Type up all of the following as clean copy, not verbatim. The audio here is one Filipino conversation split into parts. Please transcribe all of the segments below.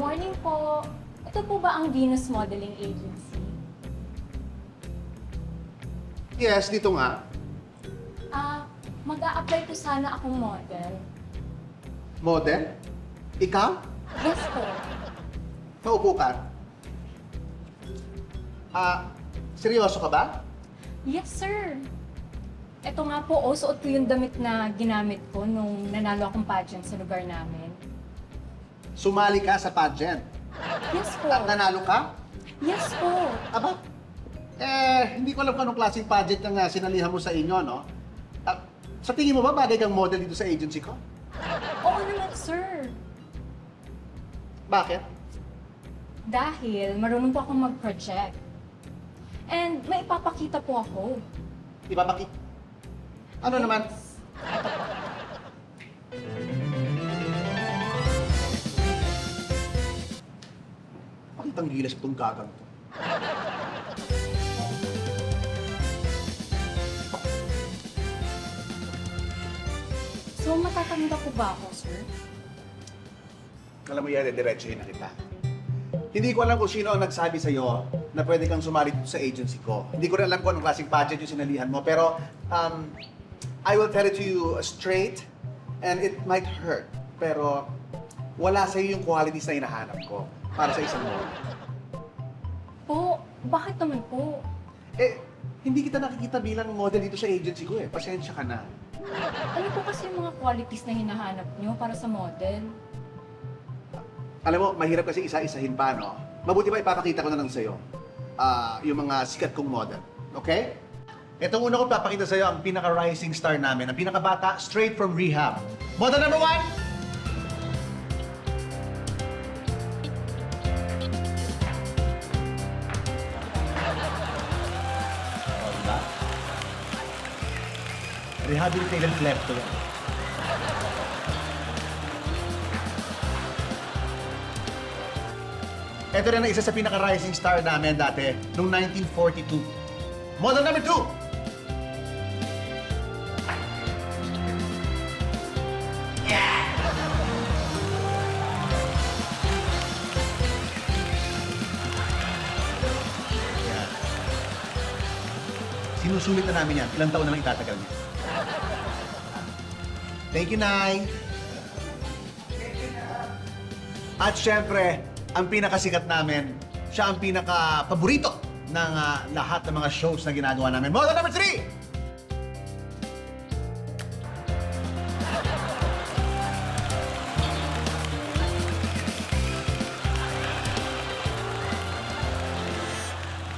morning po. Ito po ba ang Venus Modeling Agency? Yes, dito nga. Mag-a-apply po sana akong model. Model? Ikaw? Yes po. Maupo ka. Seryoso ka ba? Yes, sir. Ito nga po, suot ko yung damit na ginamit ko nung nanalo akong pageant sa lugar namin. Sumali ka sa pageant. Yes po. At nanalo ka? Yes po. Aba? Hindi ko alam kung anong klaseng pageant ang sinalihan mo sa inyo, no? Sa tingin mo ba bagay kang model dito sa agency ko? Oo naman, sir. Bakit? Dahil marunong po akong mag-project. And may ipapakita po ako. Ipapakita. Ano naman? Pakitang gilas itong gagang to. So, matatanggap po ba ako, sir? Alam mo yan, diretsuhin na kita. Hindi ko alam kung sino ang nagsabi sa'yo na pwede kang sumali dito sa agency ko. Hindi ko rin alam kung anong klaseng pageant yung sinalihan mo, pero I will tell it to you straight and it might hurt. Pero wala sa'yo yung qualities na hinahanap ko para sa isang model. Po, bakit naman po? Hindi kita nakikita bilang model dito sa agency ko eh. Pasensya ka na. Ano po kasi yung mga qualities na hinahanap nyo para sa model? Alam mo, mahirap kasi isa-isahin pa, no? Mabuti ba ipapakita ko na lang sa'yo yung mga sikat kong model. Okay? Itong una kong papakita sa'yo ang pinaka-rising star namin, ang pinaka-bata, straight from rehab. Model number 1! Rehabilitated klepto yan. Ito rin ang isa sa pinaka-rising star namin dati, noong 1942. Model number 2! Yan. Sinusulit na namin yan. Ilang taon na lang itatagal niya. Thank you, Nay. At syempre, ang pinakasikat namin, siya ang pinaka-paborito ng lahat ng mga shows na ginagawa namin. Model number 3!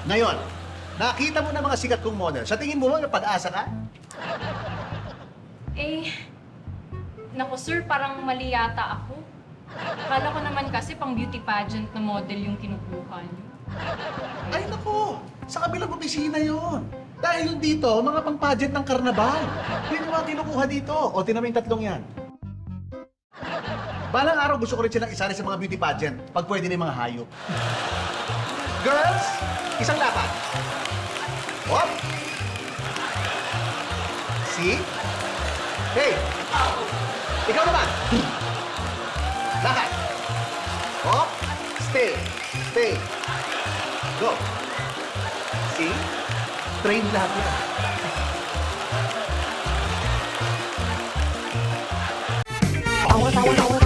Ngayon, nakita mo na mga sikat kong model. Sa tingin mo ba may pag-asa ka? Naku sir, parang mali yata ako. Akala ko naman kasi pang beauty pageant na model yung kinukuha niyo. Ay nako, sa kabilang opisina yon. Dahil yung dito, mga pang-pageant ng karnabal. Yun yung mga kinukuha dito. O, tinan mo yung tatlong yan. Balang araw gusto ko rin silang isali sa mga beauty pageant pag pwede na yung mga hayop. Girls, isang lapat. Hop! See? Hey! Ikaw naman! Lakad! Hop! Stay! Stay! Go! See? Train lahat yan. Tawa, tawa, tawa.